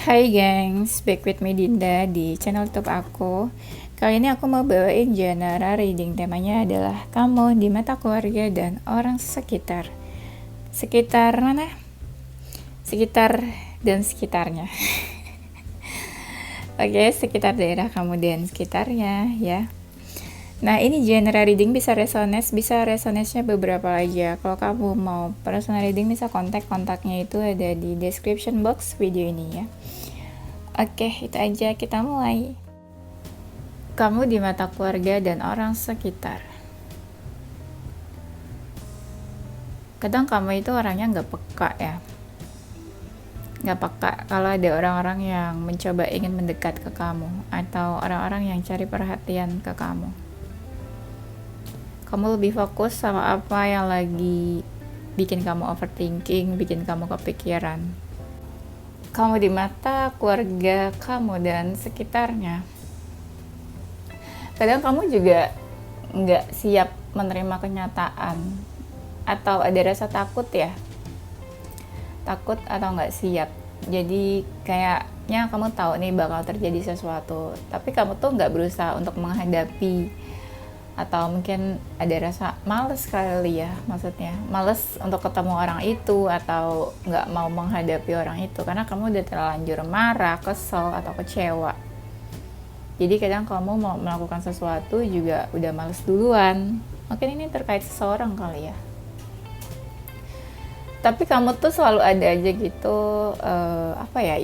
Hai gengs, back with me Dinda di channel YouTube aku. Kali ini aku mau bawain genre reading. Temanya adalah kamu di mata keluarga dan orang sekitar. Sekitar mana? Sekitar dan sekitarnya. Oke, sekitar daerah kamu dan sekitarnya ya. Nah, ini genre reading bisa resonance-nya beberapa aja. Kalau kamu mau personal reading bisa kontaknya itu ada di description box video ini ya. Oke, itu aja, kita mulai. Kamu di mata keluarga dan orang sekitar. Kadang kamu itu orangnya nggak peka ya. Nggak peka kalau ada orang-orang yang mencoba ingin mendekat ke kamu, atau orang-orang yang cari perhatian ke kamu. Kamu lebih fokus sama apa yang lagi bikin kamu overthinking, bikin kamu kepikiran. Kamu di mata keluarga kamu dan sekitarnya. Kadang kamu juga nggak siap menerima kenyataan, atau ada rasa takut ya, takut atau nggak siap. Jadi kayaknya kamu tahu nih bakal terjadi sesuatu, tapi kamu tuh nggak berusaha untuk menghadapi, atau mungkin ada rasa males kali ya, maksudnya males untuk ketemu orang itu atau nggak mau menghadapi orang itu karena kamu udah terlanjur marah, kesel, atau kecewa. Jadi kadang kamu mau melakukan sesuatu juga udah males duluan. Mungkin ini terkait seseorang kali ya. Tapi kamu tuh selalu ada aja gitu,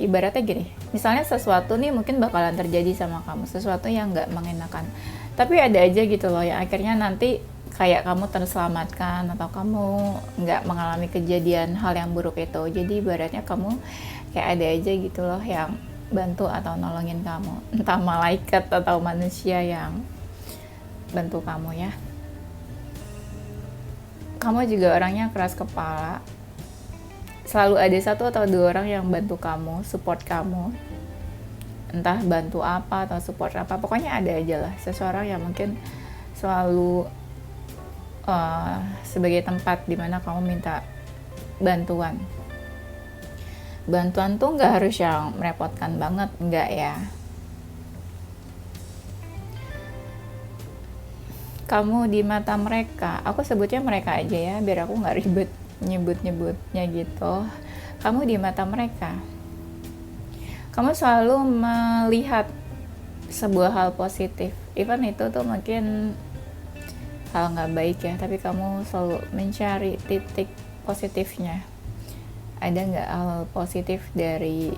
ibaratnya gini. Misalnya sesuatu nih mungkin bakalan terjadi sama kamu, sesuatu yang nggak mengenakan. Tapi ada aja gitu loh yang akhirnya nanti kayak kamu terselamatkan, atau kamu nggak mengalami kejadian hal yang buruk itu. Jadi ibaratnya kamu kayak ada aja gitu loh yang bantu atau nolongin kamu, entah malaikat atau manusia yang bantu kamu ya. Kamu juga orangnya keras kepala, selalu ada satu atau dua orang yang bantu kamu, support kamu, entah bantu apa atau support apa, pokoknya ada aja lah seseorang yang mungkin selalu sebagai tempat dimana kamu minta bantuan. Bantuan tuh nggak harus yang merepotkan banget, nggak ya. Kamu di mata mereka, aku sebutnya mereka aja ya biar aku nggak ribet nyebutnya gitu. Kamu di mata mereka, kamu selalu melihat sebuah hal positif, even itu tuh mungkin hal nggak baik ya, tapi kamu selalu mencari titik positifnya. Ada nggak hal positif dari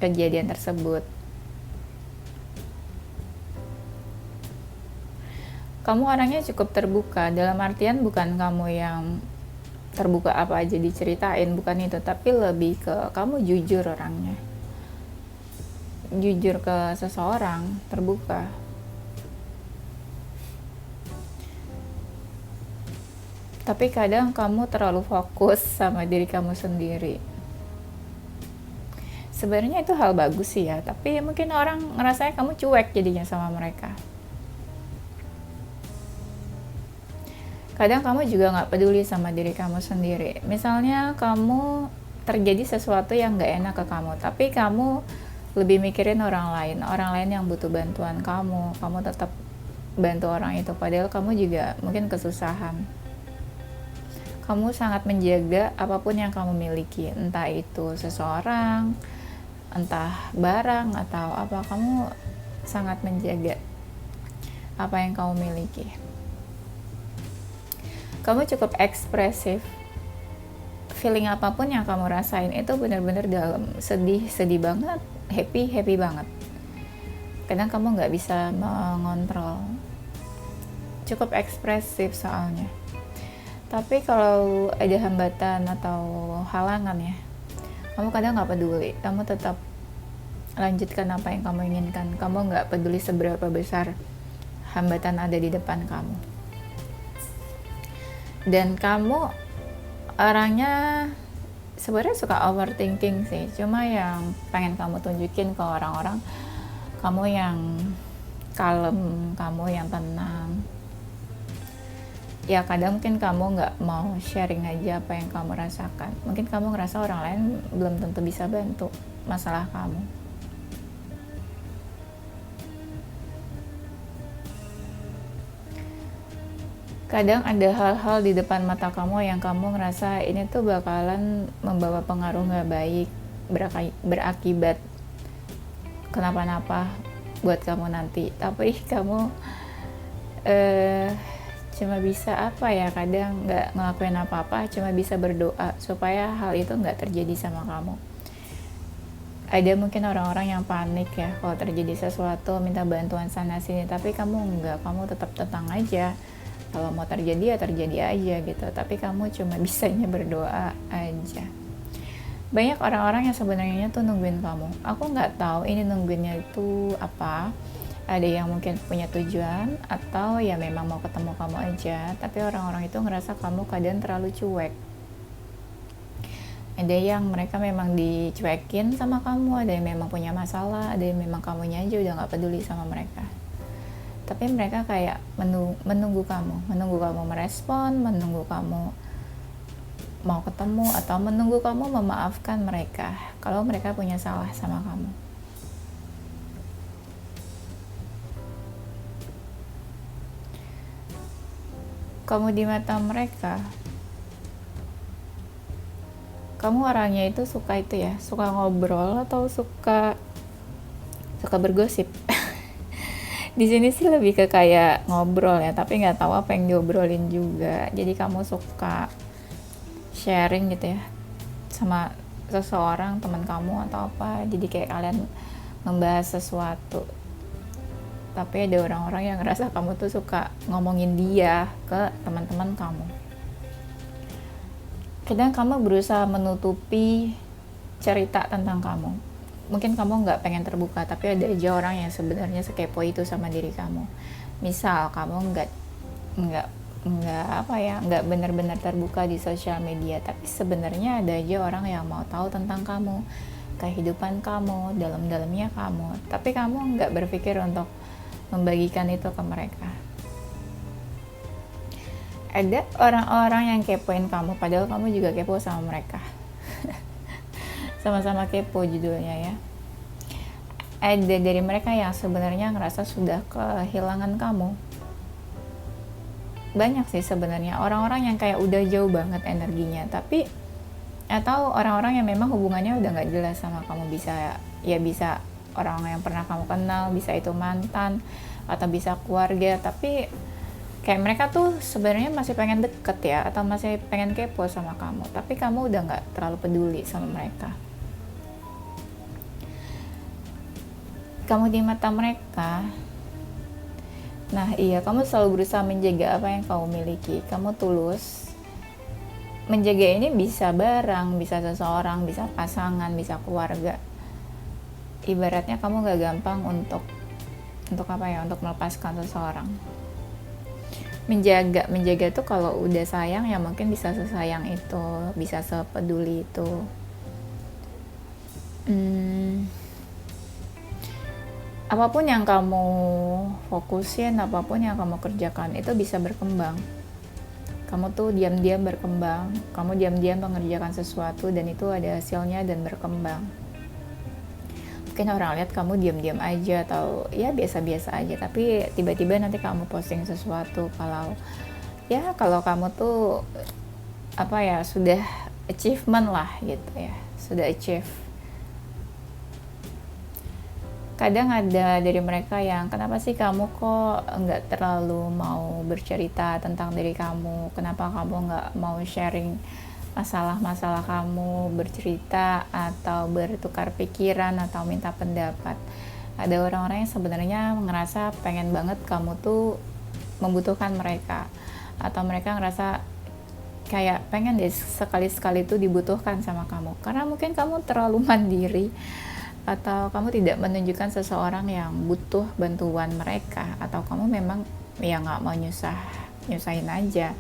kejadian tersebut? Kamu orangnya cukup terbuka, dalam artian bukan kamu yang terbuka apa aja diceritain, bukan itu, tapi lebih ke kamu jujur orangnya. Jujur ke seseorang, terbuka. Tapi kadang kamu terlalu fokus sama diri kamu sendiri. Sebenarnya itu hal bagus sih ya, tapi mungkin orang ngerasanya kamu cuek jadinya sama mereka. Kadang kamu juga gak peduli sama diri kamu sendiri. Misalnya kamu terjadi sesuatu yang gak enak ke kamu, tapi kamu lebih mikirin orang lain yang butuh bantuan kamu tetap bantu orang itu, padahal kamu juga mungkin kesusahan. Kamu sangat menjaga apapun yang kamu miliki, entah itu seseorang, entah barang, atau apa. Kamu sangat menjaga apa yang kamu miliki. Kamu cukup ekspresif. Feeling apapun yang kamu rasain itu benar-benar dalam, sedih banget, happy banget. Kadang kamu nggak bisa mengontrol. Cukup ekspresif soalnya. Tapi kalau ada hambatan atau halangan ya, kamu kadang nggak peduli. Kamu tetap lanjutkan apa yang kamu inginkan. Kamu nggak peduli seberapa besar hambatan ada di depan kamu. Dan kamu orangnya sebenarnya suka overthinking sih, cuma yang pengen kamu tunjukin ke orang-orang, kamu yang kalem, kamu yang tenang. ya kadang mungkin kamu nggak mau sharing aja apa yang kamu rasakan. Mungkin kamu ngerasa orang lain belum tentu bisa bantu masalah kamu. Kadang ada hal-hal di depan mata kamu yang kamu ngerasa ini tuh bakalan membawa pengaruh nggak baik, berakibat kenapa-napa buat kamu nanti. Tapi kamu cuma bisa apa ya, kadang nggak ngelakuin apa-apa, cuma bisa berdoa supaya hal itu nggak terjadi sama kamu. Ada mungkin orang-orang yang panik ya kalau terjadi sesuatu, minta bantuan sana sini, tapi kamu enggak, kamu tetap tenang aja. Kalau mau terjadi ya terjadi aja gitu, tapi kamu cuma bisanya berdoa aja. Banyak orang-orang yang sebenarnya tuh nungguin kamu. Aku nggak tahu ini nungguinnya itu apa. Ada yang mungkin punya tujuan, atau ya memang mau ketemu kamu aja, tapi orang-orang itu ngerasa kamu kadang terlalu cuek. Ada yang mereka memang dicuekin sama kamu, ada yang memang punya masalah, ada yang memang kamunya aja udah nggak peduli sama mereka. Tapi mereka kayak menunggu kamu merespon, menunggu kamu mau ketemu, atau menunggu kamu memaafkan mereka kalau mereka punya salah sama kamu. Kamu di mata mereka, kamu orangnya itu suka itu ya, suka ngobrol atau suka bergosip. Di sini sih lebih ke kayak ngobrol ya, tapi nggak tahu apa yang diobrolin juga. Jadi kamu suka sharing gitu ya sama seseorang, teman kamu atau apa. Jadi kayak kalian membahas sesuatu. Tapi ada orang-orang yang ngerasa kamu tuh suka ngomongin dia ke teman-teman kamu. Kadang kamu berusaha menutupi cerita tentang kamu. Mungkin kamu nggak pengen terbuka, tapi ada aja orang yang sebenarnya sekepo itu sama diri kamu. Misal kamu nggak benar-benar terbuka di sosial media, tapi sebenarnya ada aja orang yang mau tahu tentang kamu, kehidupan kamu, dalam-dalamnya kamu, tapi kamu nggak berpikir untuk membagikan itu ke mereka. Ada orang-orang yang kepoin kamu, padahal kamu juga kepo sama mereka. Sama-sama kepo judulnya ya. Ada dari mereka yang sebenarnya ngerasa sudah kehilangan kamu. Banyak sih sebenarnya orang-orang yang kayak udah jauh banget energinya, tapi atau orang-orang yang memang hubungannya udah nggak jelas sama kamu. Bisa orang yang pernah kamu kenal, bisa itu mantan, atau bisa keluarga, tapi kayak mereka tuh sebenarnya masih pengen deket ya, atau masih pengen kepo sama kamu, tapi kamu udah nggak terlalu peduli sama mereka. Kamu di mata mereka, nah iya, kamu selalu berusaha menjaga apa yang kamu miliki. Kamu tulus. Menjaga ini bisa barang, bisa seseorang, bisa pasangan, bisa keluarga. Ibaratnya kamu gak gampang untuk melepaskan seseorang. Menjaga tuh kalau udah sayang ya mungkin bisa sesayang itu, bisa sepeduli itu. Apapun yang kamu fokusin, apapun yang kamu kerjakan, itu bisa berkembang. Kamu tuh diam-diam berkembang, kamu diam-diam mengerjakan sesuatu dan itu ada hasilnya dan berkembang. Mungkin orang lihat kamu diam-diam aja atau ya biasa-biasa aja, tapi tiba-tiba nanti kamu posting sesuatu kalau kamu tuh sudah achievement lah gitu ya, sudah achieve. Kadang ada dari mereka yang kenapa sih kamu kok nggak terlalu mau bercerita tentang diri kamu, kenapa kamu nggak mau sharing masalah-masalah kamu, bercerita atau bertukar pikiran atau minta pendapat. Ada orang-orang yang sebenarnya ngerasa pengen banget kamu tuh membutuhkan mereka, atau mereka ngerasa kayak pengen deh sekali-sekali tuh dibutuhkan sama kamu, karena mungkin kamu terlalu mandiri atau kamu tidak menunjukkan seseorang yang butuh bantuan mereka, atau kamu memang ya nggak mau nyusahin aja.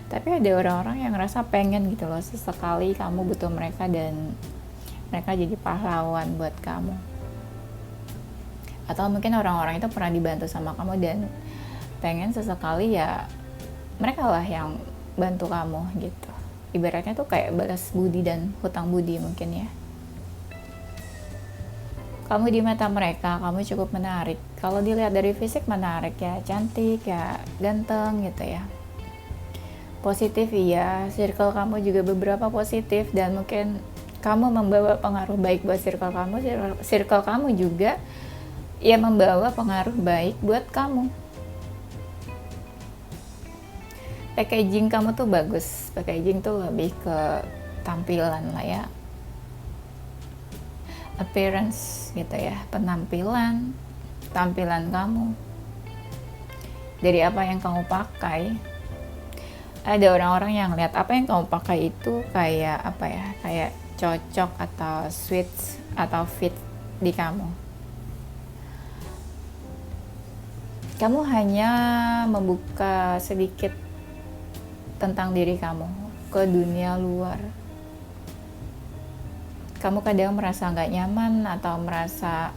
Tapi ada orang-orang yang ngerasa pengen gitu loh, sesekali kamu butuh mereka dan mereka jadi pahlawan buat kamu. Atau mungkin orang-orang itu pernah dibantu sama kamu dan pengen sesekali ya mereka lah yang bantu kamu gitu. Ibaratnya tuh kayak balas budi dan hutang budi mungkin ya. Kamu di mata mereka, kamu cukup menarik. Kalau dilihat dari fisik menarik ya, cantik ya, ganteng gitu ya. Positif iya, circle kamu juga beberapa positif dan mungkin kamu membawa pengaruh baik buat circle kamu, circle kamu juga ya membawa pengaruh baik buat kamu. Packaging kamu tuh bagus, packaging tuh lebih ke tampilan lah ya, appearance gitu ya, penampilan, tampilan kamu dari apa yang kamu pakai. Ada orang-orang yang lihat apa yang kamu pakai itu kayak apa ya, kayak cocok atau sweet atau fit di kamu. Kamu hanya membuka sedikit tentang diri kamu ke dunia luar. Kamu kadang merasa nggak nyaman atau merasa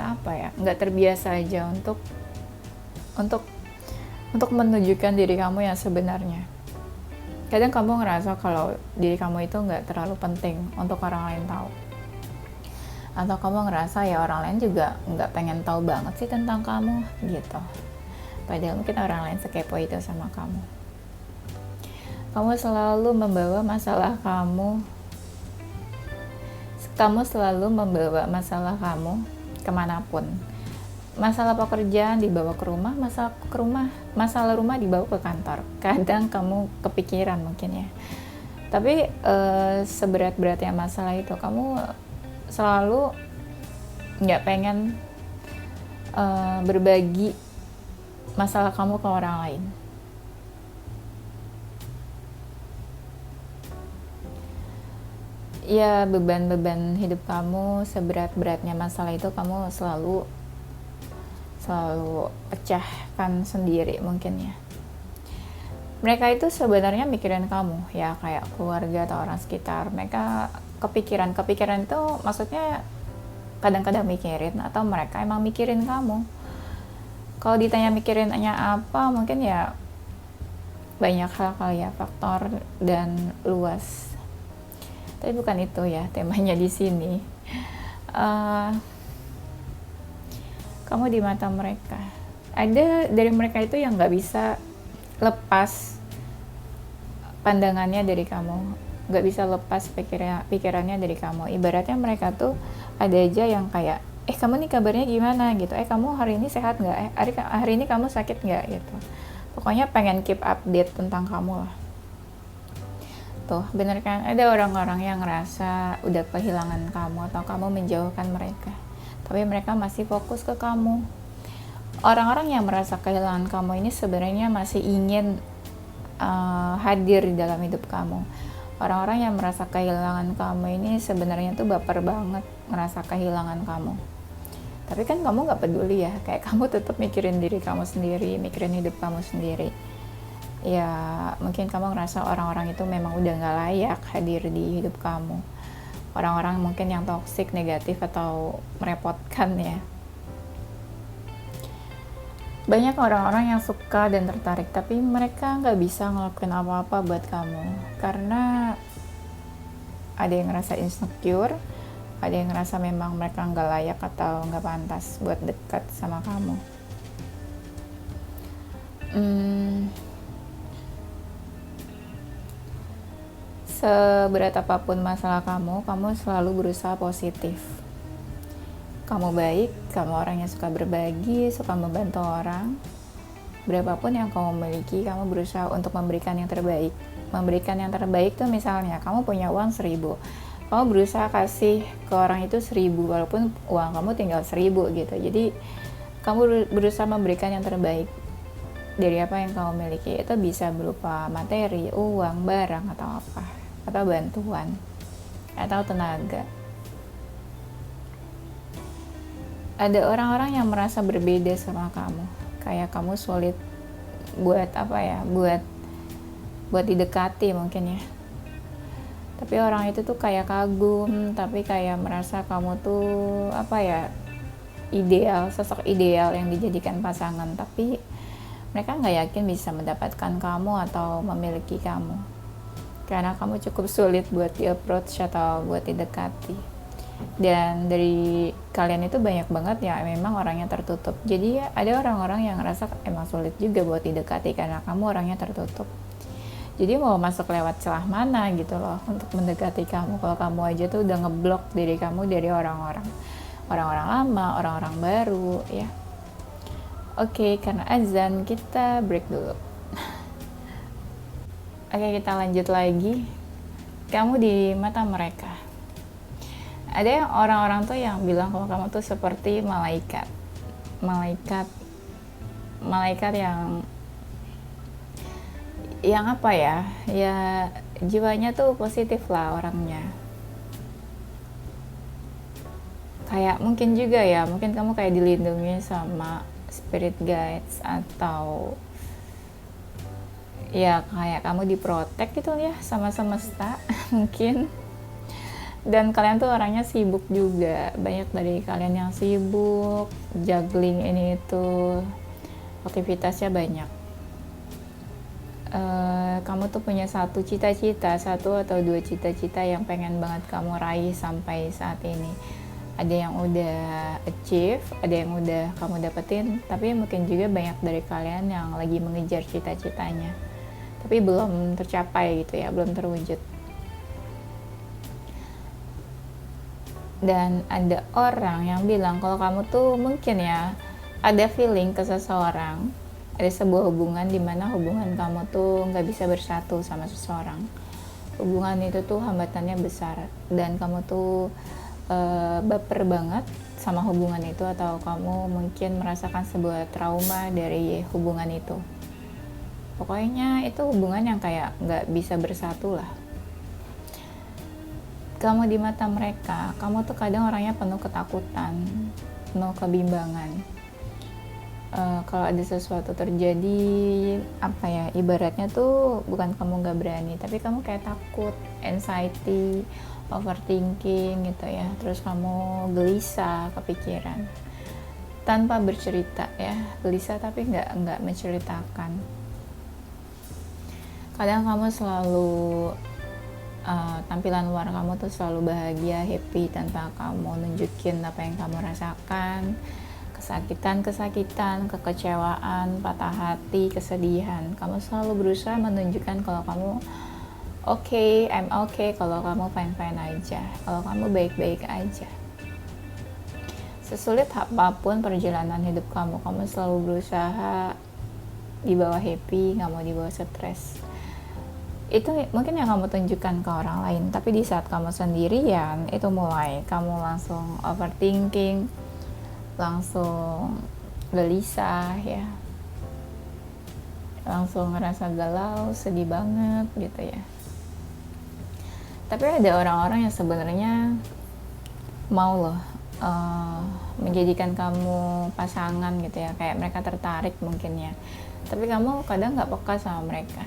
apa ya, nggak terbiasa aja untuk menunjukkan diri kamu yang sebenarnya. Kadang kamu ngerasa kalau diri kamu itu nggak terlalu penting untuk orang lain tahu, atau kamu ngerasa ya orang lain juga nggak pengen tahu banget sih tentang kamu gitu, padahal mungkin orang lain sekepo itu sama kamu. Kamu selalu membawa masalah kamu kemanapun. Masalah pekerjaan dibawa ke rumah, masalah rumah dibawa ke kantor. Kadang kamu kepikiran mungkin ya, tapi seberat-beratnya masalah itu kamu selalu nggak pengen berbagi masalah kamu ke orang lain. Ya, beban-beban hidup kamu, seberat-beratnya masalah itu kamu selalu pecahkan sendiri mungkin ya. Mereka itu sebenarnya mikirin kamu ya, kayak keluarga atau orang sekitar. Mereka kepikiran itu maksudnya kadang-kadang mikirin, atau mereka emang mikirin kamu. Kalau ditanya mikirinnya apa, mungkin ya banyak hal kali ya, faktor dan luas. Tapi bukan itu ya temanya di sini. Kamu di mata mereka, ada dari mereka itu yang nggak bisa lepas pandangannya dari kamu, nggak bisa lepas pikirannya dari kamu. Ibaratnya mereka tuh ada aja yang kayak, kamu nih kabarnya gimana gitu, kamu hari ini sehat nggak, hari ini kamu sakit nggak gitu. Pokoknya pengen keep update tentang kamu lah. Tuh, bener kan? Ada orang-orang yang ngerasa udah kehilangan kamu atau kamu menjauhkan mereka, tapi mereka masih fokus ke kamu. Orang-orang yang merasa kehilangan kamu ini sebenarnya masih ingin hadir di dalam hidup kamu. Orang-orang yang merasa kehilangan kamu ini sebenarnya tuh baper banget ngerasa kehilangan kamu. Tapi kan kamu gak peduli ya, kayak kamu tetap mikirin diri kamu sendiri, mikirin hidup kamu sendiri. Ya mungkin kamu ngerasa orang-orang itu memang udah gak layak hadir di hidup kamu. Orang-orang mungkin yang toksik, negatif, atau merepotkan ya. Banyak orang-orang yang suka dan tertarik, tapi mereka gak bisa ngelakuin apa-apa buat kamu. Karena ada yang ngerasa insecure, ada yang ngerasa memang mereka gak layak atau gak pantas buat dekat sama kamu. Seberat apapun masalah kamu selalu berusaha positif. Kamu baik, kamu orang yang suka berbagi, suka membantu orang. Berapapun yang kamu miliki, kamu berusaha untuk memberikan yang terbaik. Memberikan yang terbaik tuh misalnya, kamu punya uang 1.000. Kamu berusaha kasih ke orang itu 1.000, walaupun uang kamu tinggal 1.000 gitu. Jadi, kamu berusaha memberikan yang terbaik dari apa yang kamu miliki. Itu bisa berupa materi, uang, barang, atau apa. Atau bantuan, atau tenaga. Ada orang-orang yang merasa berbeda sama kamu, kayak kamu sulit buat buat didekati mungkin ya. Tapi orang itu tuh kayak kagum, tapi kayak merasa kamu tuh ideal, sosok ideal yang dijadikan pasangan. Tapi mereka nggak yakin bisa mendapatkan kamu atau memiliki kamu karena kamu cukup sulit buat di approach atau buat didekati. Dan dari kalian itu banyak banget ya memang orangnya tertutup. Jadi ya ada orang-orang yang ngerasa emang sulit juga buat didekati karena kamu orangnya tertutup. Jadi mau masuk lewat celah mana gitu loh untuk mendekati kamu, kalau kamu aja tuh udah ngeblok diri kamu dari orang-orang lama, orang-orang baru ya. Oke, karena azan kita break dulu. Oke, kita lanjut lagi. Kamu di mata mereka. Ada yang orang-orang tuh yang bilang kalau kamu tuh seperti malaikat. Malaikat yang apa ya? Ya jiwanya tuh positif lah orangnya. Kayak mungkin juga ya, mungkin kamu kayak dilindungi sama spirit guides atau ya kayak kamu diprotek gitu ya sama semesta mungkin. Dan kalian tuh orangnya sibuk juga, banyak dari kalian yang sibuk juggling ini itu, aktivitasnya banyak. Kamu tuh punya satu cita-cita, satu atau dua cita-cita yang pengen banget kamu raih sampai saat ini. Ada yang udah achieve, ada yang udah kamu dapetin, tapi mungkin juga banyak dari kalian yang lagi mengejar cita-citanya tapi belum tercapai gitu ya, belum terwujud. Dan ada orang yang bilang kalau kamu tuh mungkin ya ada feeling ke seseorang, ada sebuah hubungan di mana hubungan kamu tuh nggak bisa bersatu sama seseorang. Hubungan itu tuh hambatannya besar dan kamu tuh baper banget sama hubungan itu, atau kamu mungkin merasakan sebuah trauma dari hubungan itu. Pokoknya itu hubungan yang kayak nggak bisa bersatu lah. Kamu di mata mereka, kamu tuh kadang orangnya penuh ketakutan, penuh kebimbangan. Kalau ada sesuatu terjadi, apa ya, ibaratnya tuh bukan kamu nggak berani, tapi kamu kayak takut, anxiety, overthinking gitu ya. Terus kamu gelisah, kepikiran, tanpa bercerita ya, gelisah tapi nggak menceritakan. Kadang kamu selalu tampilan luar kamu tuh selalu bahagia, happy tanpa kamu nunjukin apa yang kamu rasakan, kesakitan, kekecewaan, patah hati, kesedihan. Kamu selalu berusaha menunjukkan kalau kamu okay, I'm okay, kalau kamu fine-fine aja, kalau kamu baik-baik aja. Sesulit apapun perjalanan hidup kamu, kamu selalu berusaha dibawa happy, nggak mau dibawa stres. Itu mungkin yang kamu tunjukkan ke orang lain, tapi di saat kamu sendirian itu mulai kamu langsung overthinking, langsung gelisah ya, langsung ngerasa galau, sedih banget gitu ya. Tapi ada orang-orang yang sebenarnya mau loh menjadikan kamu pasangan gitu ya, kayak mereka tertarik mungkin ya, tapi kamu kadang nggak peka sama mereka.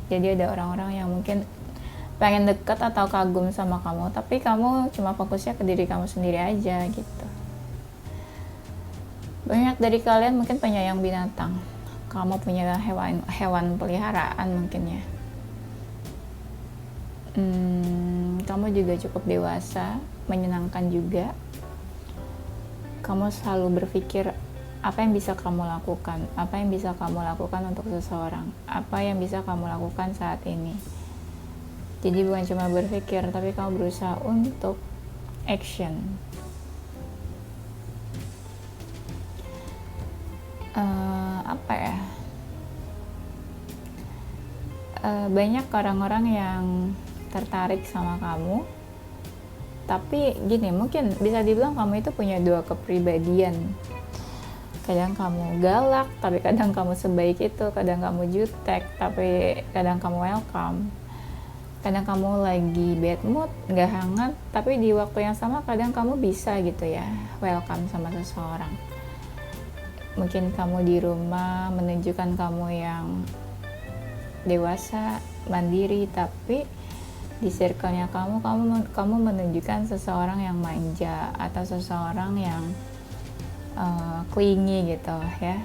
Jadi ada orang-orang yang mungkin pengen deket atau kagum sama kamu, tapi kamu cuma fokusnya ke diri kamu sendiri aja gitu. Banyak dari kalian mungkin penyayang binatang, kamu punya hewan peliharaan mungkin ya. Kamu juga cukup dewasa, menyenangkan juga. Kamu selalu berpikir apa yang bisa kamu lakukan, apa yang bisa kamu lakukan untuk seseorang, apa yang bisa kamu lakukan saat ini. Jadi bukan cuma berpikir, tapi kamu berusaha untuk action. Apa ya? Banyak orang-orang yang tertarik sama kamu, tapi gini, mungkin bisa dibilang kamu itu punya dua kepribadian. Kadang kamu galak, tapi kadang kamu sebaik itu. Kadang kamu jutek, tapi kadang kamu welcome. Kadang kamu lagi bad mood, gak hangat, tapi di waktu yang sama kadang kamu bisa gitu ya, welcome sama seseorang. Mungkin kamu di rumah menunjukkan kamu yang dewasa, mandiri, tapi di circle-nya kamu menunjukkan seseorang yang manja atau seseorang yang clingy gitu ya.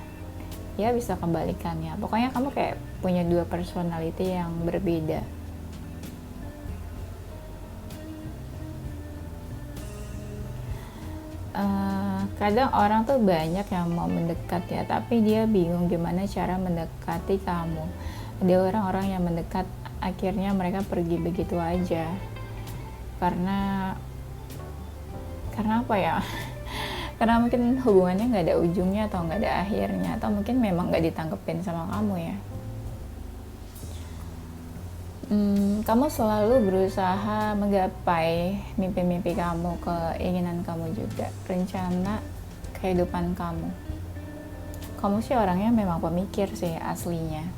ya bisa kebalikannya. Pokoknya kamu kayak punya dua personality yang berbeda. Kadang orang tuh banyak yang mau mendekat ya, tapi dia bingung gimana cara mendekati kamu. Ada orang-orang yang mendekat, akhirnya mereka pergi begitu aja. Karena apa ya? Karena mungkin hubungannya nggak ada ujungnya atau nggak ada akhirnya, atau mungkin memang nggak ditanggepin sama kamu ya. Kamu selalu berusaha menggapai mimpi-mimpi kamu, keinginan kamu juga, rencana kehidupan kamu. Kamu sih orangnya memang pemikir sih aslinya.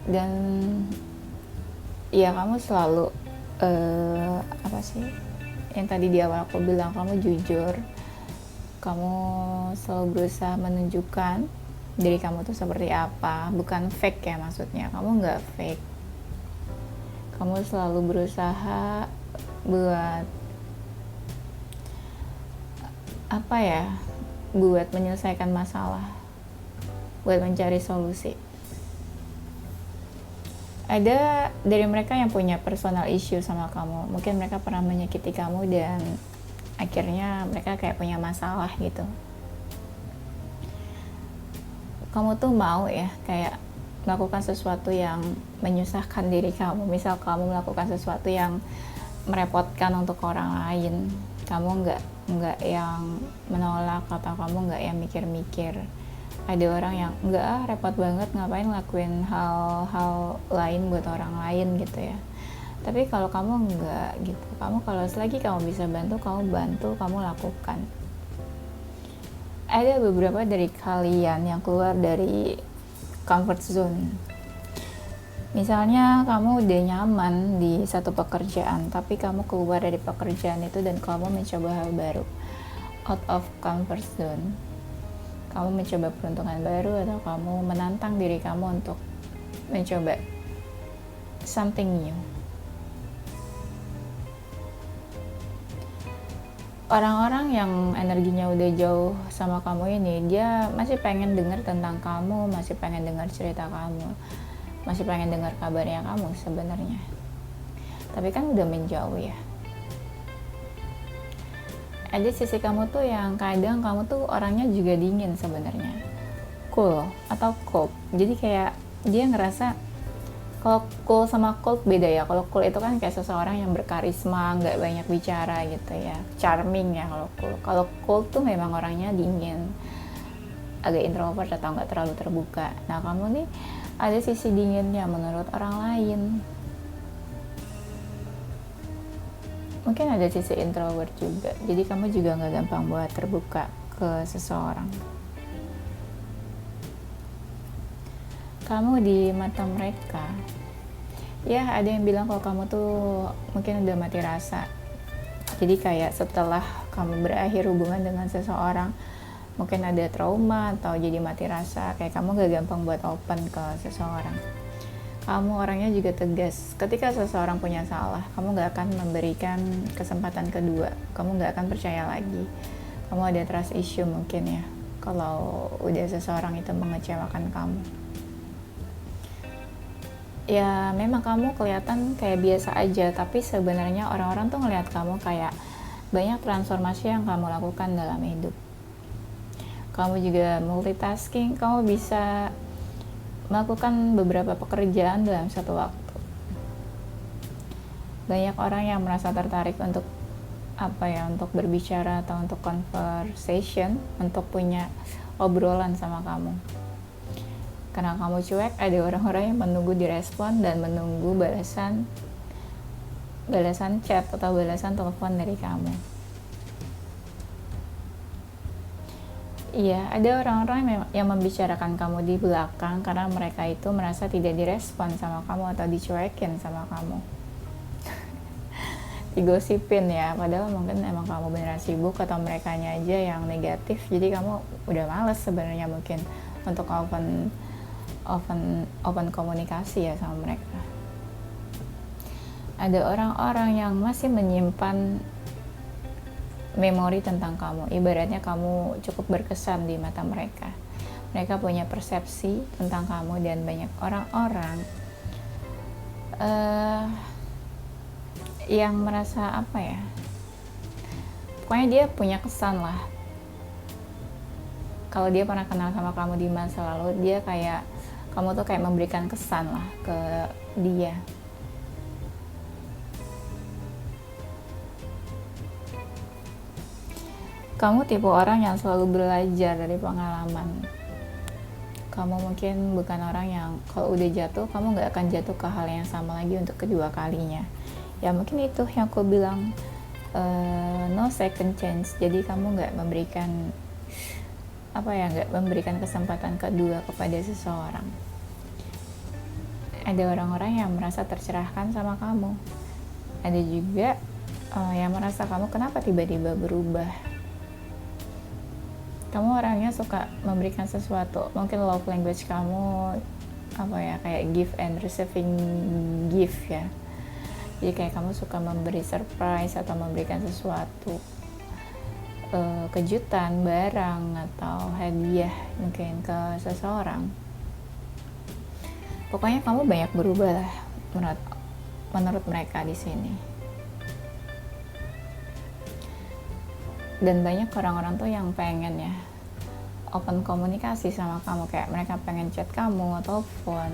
Dan ya kamu selalu apa sih? Yang tadi di awal aku bilang, kamu jujur. Kamu selalu berusaha menunjukkan diri kamu tuh seperti apa, bukan fake ya maksudnya. Kamu nggak fake. Kamu selalu berusaha buat apa ya, buat menyelesaikan masalah, buat mencari solusi. Ada dari mereka yang punya personal issue sama kamu, mungkin mereka pernah menyakiti kamu dan akhirnya mereka kayak punya masalah gitu. Kamu tuh mau ya kayak melakukan sesuatu yang menyusahkan diri kamu. Misal kamu melakukan sesuatu yang merepotkan untuk orang lain, kamu nggak yang menolak, atau kamu nggak yang mikir-mikir. Ada orang yang nggak, repot banget ngapain ngelakuin hal-hal lain buat orang lain gitu ya. Tapi kalau kamu nggak gitu, kamu kalau selagi kamu bisa bantu, kamu lakukan. Ada beberapa dari kalian yang keluar dari comfort zone. Misalnya kamu udah nyaman di satu pekerjaan, tapi kamu keluar dari pekerjaan itu dan kamu mencoba hal baru. Out of comfort zone. Kamu mencoba peruntungan baru, atau kamu menantang diri kamu untuk mencoba something new. Orang-orang yang energinya udah jauh sama kamu ini, dia masih pengen dengar tentang kamu, masih pengen dengar cerita kamu, masih pengen dengar kabarnya kamu sebenarnya. Tapi kan udah menjauh ya. Ada sisi kamu tuh yang kadang kamu tuh orangnya juga dingin sebenarnya. Cool atau cold. Jadi kayak dia ngerasa, kalau cool sama cold beda ya. Kalau cool itu kan kayak seseorang yang berkarisma, nggak banyak bicara gitu ya, charming ya kalau cool. Kalau cold tuh memang orangnya dingin, agak introvert atau nggak terlalu terbuka. Nah kamu nih ada sisi dinginnya menurut orang lain. Mungkin ada sisi introvert juga. Jadi kamu juga nggak gampang buat terbuka ke seseorang. Kamu di mata mereka, ya ada yang bilang kalau kamu tuh mungkin udah mati rasa. Jadi kayak setelah kamu berakhir hubungan dengan seseorang, mungkin ada trauma atau jadi mati rasa, kayak kamu gak gampang buat open ke seseorang. Kamu orangnya juga tegas. Ketika seseorang punya salah, kamu gak akan memberikan kesempatan kedua, kamu gak akan percaya lagi. Kamu ada trust issue mungkin ya, kalau udah seseorang itu mengecewakan kamu. Ya memang kamu kelihatan kayak biasa aja, tapi sebenarnya orang-orang tuh ngelihat kamu kayak banyak transformasi yang kamu lakukan dalam hidup. Kamu juga multitasking, kamu bisa melakukan beberapa pekerjaan dalam satu waktu. Banyak orang yang merasa tertarik untuk untuk berbicara atau untuk conversation, untuk punya obrolan sama kamu. Karena kamu cuek, ada orang-orang yang menunggu direspon dan menunggu balasan chat atau balasan telepon dari kamu. Iya, ada orang-orang yang membicarakan kamu di belakang karena mereka itu merasa tidak direspon sama kamu atau dicuekin sama kamu. Digosipin ya, padahal mungkin emang kamu beneran sibuk atau merekanya aja yang negatif. Jadi kamu udah males sebenarnya mungkin untuk open komunikasi ya sama mereka. Ada orang-orang yang masih menyimpan memori tentang kamu, ibaratnya kamu cukup berkesan di mata mereka. mereka punya persepsi tentang kamu, dan banyak orang-orang yang merasa apa ya, pokoknya dia punya kesan lah. Kalau dia pernah kenal sama kamu di masa lalu, dia kayak kamu tuh kayak memberikan kesan lah ke dia. Kamu tipe orang yang selalu belajar dari pengalaman. Kamu mungkin bukan orang yang kalau udah jatuh, kamu gak akan jatuh ke hal yang sama lagi untuk kedua kalinya. Ya mungkin itu yang aku bilang, no second chance. Jadi kamu gak memberikan nggak memberikan kesempatan kedua kepada seseorang. Ada orang-orang yang merasa tercerahkan sama kamu. Ada juga yang merasa kamu kenapa tiba-tiba berubah. Kamu orangnya suka memberikan sesuatu. Mungkin love language kamu kayak give and receiving gift ya. Jadi kayak kamu suka memberi surprise atau memberikan sesuatu, kejutan, barang, atau hadiah mungkin ke seseorang. Pokoknya kamu banyak berubah lah menurut mereka di sini. Dan banyak orang-orang tuh yang pengen ya open komunikasi sama kamu, kayak mereka pengen chat kamu, telepon,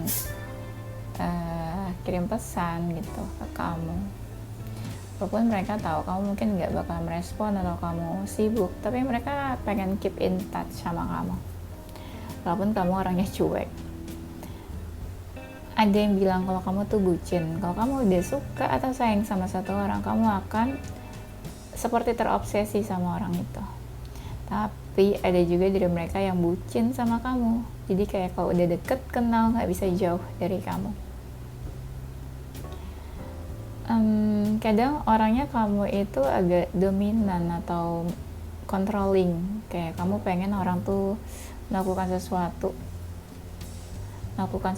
kirim pesan gitu ke kamu. Walaupun mereka tahu kamu mungkin nggak bakal merespon atau kamu sibuk, tapi mereka pengen keep in touch sama kamu. Walaupun kamu orangnya cuek. Ada yang bilang kalau kamu tuh bucin. Kalau kamu udah suka atau sayang sama satu orang, kamu akan seperti terobsesi sama orang itu. Tapi ada juga dari mereka yang bucin sama kamu. Jadi kayak kalau udah deket, kenal, nggak bisa jauh dari kamu. Kadang orangnya kamu itu agak dominan atau controlling, kayak kamu pengen orang tuh melakukan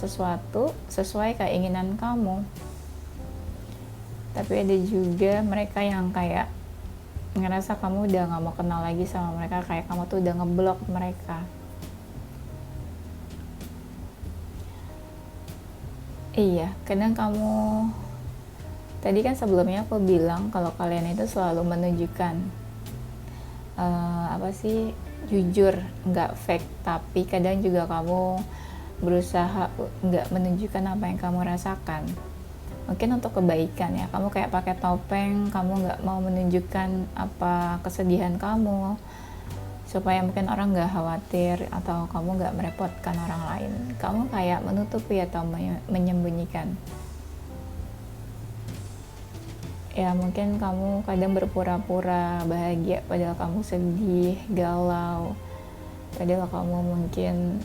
sesuatu sesuai keinginan kamu. Tapi ada juga mereka yang kayak ngerasa kamu udah gak mau kenal lagi sama mereka, kayak kamu tuh udah ngeblok mereka. Iya, kadang kamu tadi kan sebelumnya aku bilang kalau kalian itu selalu menunjukkan jujur, nggak fake, tapi kadang juga kamu berusaha nggak menunjukkan apa yang kamu rasakan. Mungkin untuk kebaikan ya, kamu kayak pakai topeng, kamu nggak mau menunjukkan apa kesedihan kamu supaya mungkin orang nggak khawatir atau kamu nggak merepotkan orang lain. Kamu kayak menutupi atau menyembunyikan. Ya mungkin kamu kadang berpura-pura bahagia padahal kamu sedih, galau, padahal kamu mungkin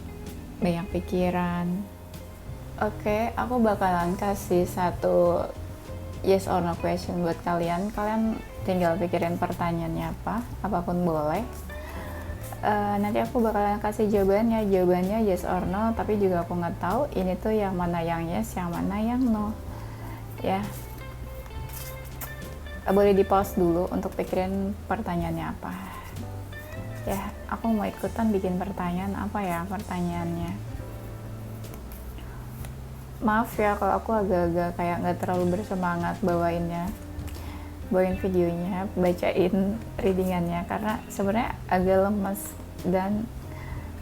banyak pikiran. Oke, aku bakalan kasih satu yes or no question buat kalian. Kalian tinggal pikirin pertanyaannya apa, apapun boleh. Nanti aku bakalan kasih jawabannya yes or no, tapi juga aku nggak tahu ini tuh yang mana yang yes, yang mana yang no. Ya. Boleh di pause dulu untuk pikirin pertanyaannya apa. Ya, aku mau ikutan bikin pertanyaan apa ya pertanyaannya. Maaf ya kalau aku agak-agak kayak nggak terlalu bersemangat bawain videonya, bacain readingannya, karena sebenarnya agak lemes. Dan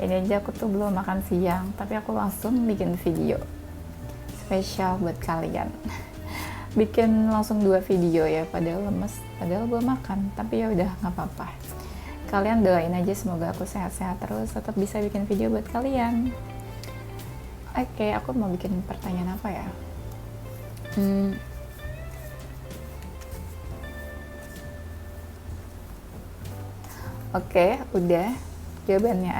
ini aja aku tuh belum makan siang, tapi aku langsung bikin video spesial buat kalian. Bikin langsung 2 video ya, padahal lemes, padahal belum makan, tapi ya udah nggak apa-apa. Kalian doain aja semoga aku sehat-sehat terus, tetap bisa bikin video buat kalian. Oke, aku mau bikin pertanyaan apa ya? Oke, udah. Jawabannya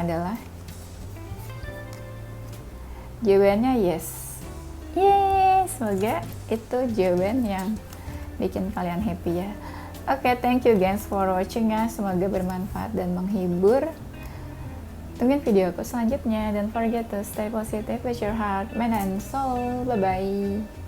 yes. Yeay, semoga itu jawaban yang bikin kalian happy ya. Oke, thank you guys for watching ya. Semoga bermanfaat dan menghibur. Tungguin video aku selanjutnya. Don't forget to stay positive with your heart, mind and soul. Bye-bye.